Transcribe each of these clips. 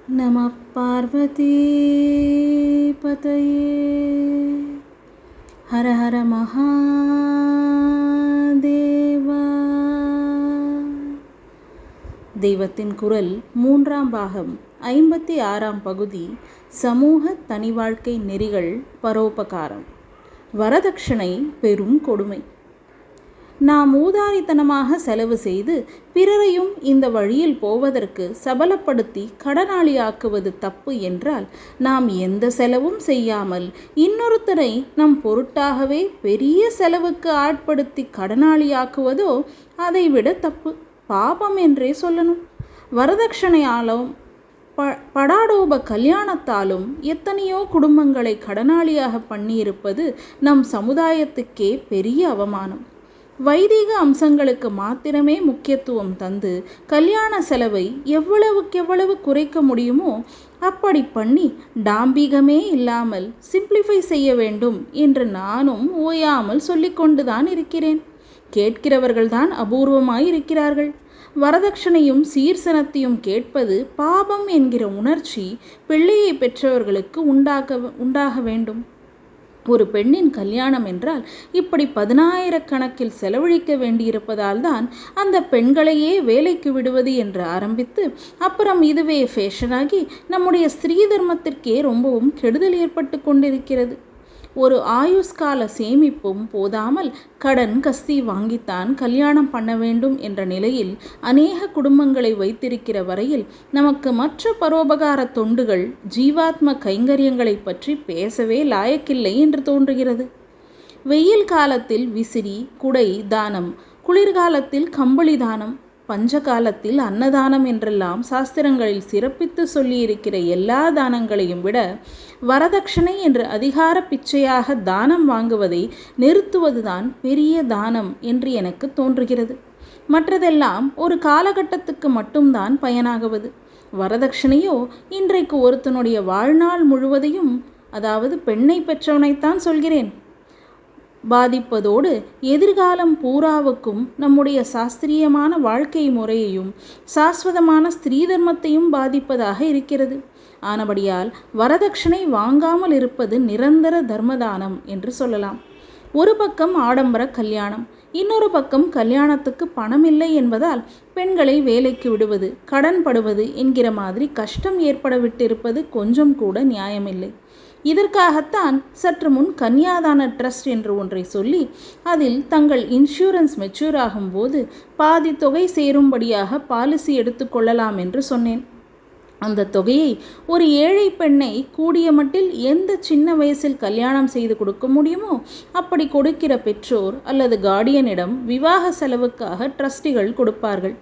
நம பார்வதி பதயே. ஹர ஹர மகாதேவா. தெய்வத்தின் குரல் 3ஆம் பாகம் 56ஆம் பகுதி. சமூக தனி வாழ்க்கை நெறிகள் பரோபகாரம். வரதட்சணை பெரும் கொடுமை. நாம் ஊதாரித்தனமாக செலவு செய்து பிறரையும் இந்த வழியில் போவதற்கு சபலப்படுத்தி கடனாளியாக்குவது தப்பு என்றால், நாம் எந்த செலவும் செய்யாமல் இன்னொருத்தரை நம் பொருட்டாகவே பெரிய செலவுக்கு ஆட்படுத்தி கடனாளியாக்குவதோ அதைவிட தப்பு, பாபம் என்றே சொல்லணும். வரதட்சணையாலும் படாடோப கல்யாணத்தாலும் எத்தனையோ குடும்பங்களை கடனாளியாக பண்ணியிருப்பது நம் சமுதாயத்துக்கே பெரிய அவமானம். வைதிக அம்சங்களுக்கு மாத்திரமே முக்கியத்துவம் தந்து கல்யாண செலவை எவ்வளவுக்கெவ்வளவு குறைக்க முடியுமோ அப்படி பண்ணி டாம்பிகமே இல்லாமல் சிம்பிளிஃபை செய்ய வேண்டும் என்று நானும் ஓயாமல் சொல்லிக்கொண்டுதான் இருக்கிறேன். கேட்கிறவர்கள்தான் அபூர்வமாய் இருக்கிறார்கள். வரதட்சணையும் சீர்சனத்தையும் கேட்பது பாபம் என்கிற உணர்ச்சி பிள்ளையை பெற்றவர்களுக்கு உண்டாக வேண்டும். ஒரு பெண்ணின் கல்யாணம் என்றால் இப்படி 10,000 கணக்கில் செலவழிக்க வேண்டியிருப்பதால் தான் அந்த பெண்களையே வேலைக்கு விடுவது என்று ஆரம்பித்து அப்புறம் இதுவே ஃபேஷனாகி நம்முடைய ஸ்திரீ தர்மத்திற்கே ரொம்பவும் கெடுதல் ஏற்பட்டு கொண்டிருக்கிறது. ஒரு ஆயுஷ்கால சேமிப்பும் போதாமல் கடன் கஸ்தி வாங்கித்தான் கல்யாணம் பண்ண வேண்டும் என்ற நிலையில் அநேக குடும்பங்களை வைத்திருக்கிற வரையில் நமக்கு மற்ற பரோபகார தொண்டுகள், ஜீவாத்ம கைங்கரியங்களை பற்றி பேசவே லாயக்கில்லை என்று தோன்றுகிறது. வெயில் காலத்தில் விசிறி குடை தானம், குளிர்காலத்தில் கம்பளி தானம், பஞ்ச காலத்தில் அன்னதானம் என்றெல்லாம் சாஸ்திரங்களில் சிறப்பித்து சொல்லியிருக்கிற எல்லா தானங்களையும் விட வரதட்சணை என்று அதிகார பிச்சையாக தானம் வாங்குவதை நிறுத்துவதுதான் பெரிய தானம் என்று எனக்கு தோன்றுகிறது. மற்றதெல்லாம் ஒரு காலகட்டத்துக்கு மட்டும்தான் பயனாகுவது. வரதட்சணையோ இன்றைக்கு ஒருத்தனுடைய வாழ்நாள் முழுவதையும், அதாவது பெண்ணை பெற்றவனைத்தான் சொல்கிறேன், பாதிப்பதோடு எதிர்காலம் பூராவுக்கும் நம்முடைய சாஸ்திரியமான வாழ்க்கை முறையையும் சாஸ்வதமான ஸ்திரீ தர்மத்தையும் பாதிப்பதாக இருக்கிறது. ஆனபடியால் வரதட்சணை வாங்காமல் இருப்பது நிரந்தர தர்மதானம் என்று சொல்லலாம். ஒரு பக்கம் ஆடம்பர கல்யாணம், இன்னொரு பக்கம் கல்யாணத்துக்கு பணம் இல்லை என்பதால் பெண்களை வேலைக்கு விடுவது, கடன் படுவது என்கிற மாதிரி கஷ்டம் ஏற்பட விட்டிருப்பது கொஞ்சம் கூட நியாயமில்லை. இதற்காகத்தான் சற்று முன் கன்யாதான ட்ரஸ்ட் என்று ஒன்றை சொல்லி அதில் தங்கள் இன்சூரன்ஸ் மெச்சூர் ஆகும்போது பாதி தொகை சேரும்படியாக பாலிசி எடுத்துக்கொள்ளலாம் என்று சொன்னேன். அந்த தொகையை ஒரு ஏழை பெண்ணை கூடிய மட்டில் எந்த சின்ன வயசில் கல்யாணம் செய்து கொடுக்க முடியுமோ அப்படி கொடுக்கிற பெற்றோர் அல்லது கார்டியனிடம் விவாக செலவுக்காக ட்ரஸ்டிகள் கொடுப்பார்கள்.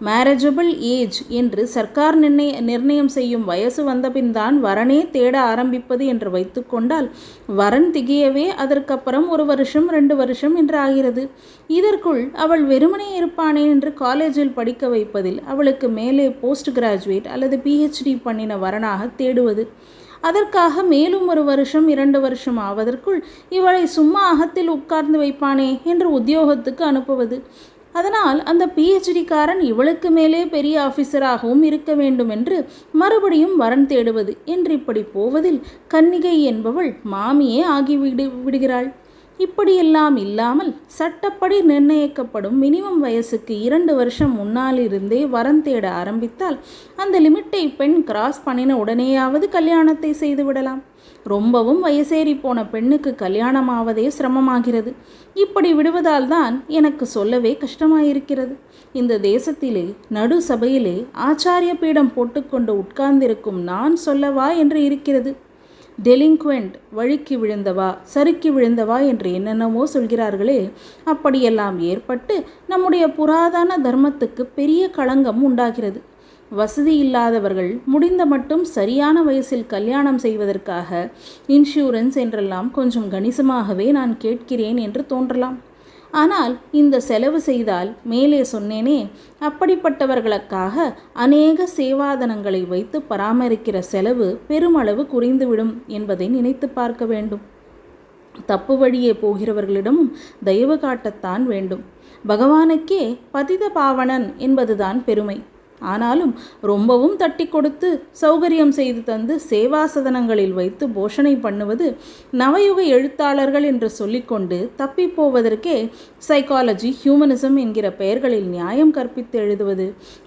மேரேஜபிள் ஏஜ் என்று சர்க்கார் நிர்ணயம் செய்யும் வயசு வந்தபின் தான் வரனே தேட ஆரம்பிப்பது என்று வைத்துக்கொண்டால் வரன் திகையவே அதற்கப்புறம் 1 வருஷம் 2 வருஷம் என்று ஆகிறது. இதற்குள் அவள் வெறுமனே இருப்பானே என்று காலேஜில் படிக்க வைப்பதில் அவளுக்கு மேலே போஸ்ட் கிராஜுவேட் அல்லது PhD பண்ணின வரனாக தேடுவது. அதற்காக மேலும் 1 வருஷம் 2 வருஷம் ஆவதற்குள் இவளை சும்மா அகத்தில் உட்கார்ந்து வைப்பானே என்று உத்தியோகத்துக்கு அனுப்புவது. அதனால் அந்த PhD-காரன் இவளுக்கு மேலே பெரிய ஆஃபீஸராகவும் இருக்க வேண்டும் என்று மறுபடியும் வரன் தேடுவது என்று இப்படி போவதில் கன்னிகை என்பவள் மாமியே விடுகிறாள். இப்படியெல்லாம் இல்லாமல் சட்டப்படி நிர்ணயிக்கப்படும் மினிமம் வயசுக்கு 2 வருஷம் முன்னாலிருந்தே வரன் தேட ஆரம்பித்தால் அந்த லிமிட்டை பெண் கிராஸ் பண்ணின உடனேயாவது கல்யாணத்தை செய்து விடலாம். ரொம்பவும் வயசேறி போன பெண்ணுக்கு கல்யாணம் ஆவதே சிரமமாகிறது. இப்படி விடுவதால் தான் எனக்கு சொல்லவே கஷ்டமாயிருக்கிறது. இந்த தேசத்திலே நடு சபையிலே ஆச்சாரிய பீடம் போட்டுக்கொண்டு உட்கார்ந்திருக்கும் நான் சொல்லவா என்று இருக்கிறது. டெலிங்க்வெண்ட், வழுக்கி விழுந்தவா சறுக்கி விழுந்தவா என்று என்னென்னவோ சொல்கிறார்களே, அப்படியெல்லாம் ஏற்பட்டு நம்முடைய புராதன தர்மத்துக்கு பெரிய களங்கம் உண்டாகிறது. வசதி இல்லாதவர்கள் முடிந்த மட்டும் சரியான வயசில் கல்யாணம் செய்வதற்காக இன்சூரன்ஸ் என்றெல்லாம் கொஞ்சம் கணிசமாகவே நான் கேட்கிறேன் என்று தோன்றலாம். ஆனால் இந்த செலவு செய்தால் மேலே சொன்னேனே அப்படிப்பட்டவர்களுக்காக அநேக சேவாதனங்களை வைத்து பராமரிக்கிற செலவு பெருமளவு குறைந்துவிடும் என்பதை நினைத்து பார்க்க வேண்டும். தப்பு வழியே போகிறவர்களிடமும் தயவு காட்டத்தான் வேண்டும். பகவானுக்கே பதித பாவனன் என்பதுதான் பெருமை. ஆனாலும் ரொம்பவும் தட்டி கொடுத்து சௌகரியம் செய்து தந்து சேவாசதனங்களில் வைத்து போஷணை பண்ணுவது நவயுக எழுத்தாளர்கள் என்று சொல்லிக்கொண்டு தப்பி போவதற்கே சைக்காலஜி, ஹியூமனிசம் என்கிற பெயர்களில் நியாயம் கற்பித்து எழுதுவது,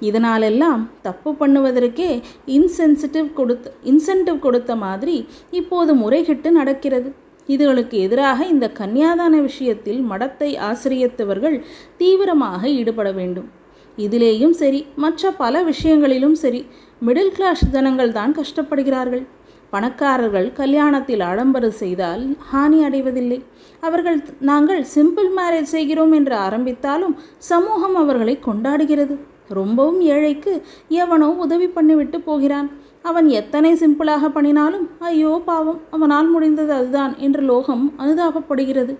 இதனாலெல்லாம் தப்பு பண்ணுவதற்கே இன்சென்டிவ் கொடுத்த மாதிரி இப்போது முறைகிட்டு நடக்கிறது. இதுகளுக்கு எதிராக இந்த கன்னியாதான விஷயத்தில் மடத்தை ஆசிரியத்தவர்கள் தீவிரமாக ஈடுபட வேண்டும். இதிலேயும் சரி, மற்ற பல விஷயங்களிலும் சரி, மிடில் கிளாஸ் ஜனங்கள் தான் கஷ்டப்படுகிறார்கள். பணக்காரர்கள் கல்யாணத்தில் ஆடம்பரம் செய்தால் ஹானி அடைவதில்லை. அவர்கள் நாங்கள் சிம்பிள் மேரேஜ் செய்கிறோம் என்று ஆரம்பித்தாலும் சமூகம் அவர்களை கொண்டாடுகிறது. ரொம்பவும் ஏழைக்கு எவனோ உதவி பண்ணிவிட்டு போகிறான். அவன் எத்தனை சிம்பிளாக பண்ணினாலும் ஐயோ பாவம், அவனால் முடிந்தது அதுதான் என்று லோகம் அனுதாபப்படுகிறது.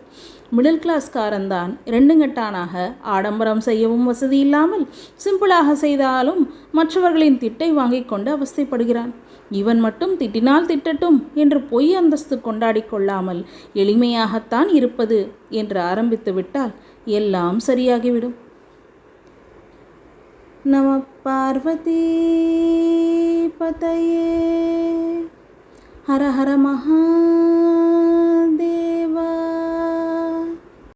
மிடில் கிளாஸ்காரன்தான் ரெண்டுங்கட்டானாக ஆடம்பரம் செய்யவும் வசதி இல்லாமல் சிம்பிளாக செய்தாலும் மற்றவர்களின் திட்டை வாங்கி கொண்டு அவஸ்தைப்படுகிறான். இவன் மட்டும் திட்டினால் திட்டட்டும் என்று பொய் அந்தஸ்து கொண்டாடி கொள்ளாமல் எளிமையாகத்தான் இருப்பது என்று ஆரம்பித்து விட்டால் எல்லாம் சரியாகிவிடும். நம பார்வதி பதயே. ஹர ஹர மகா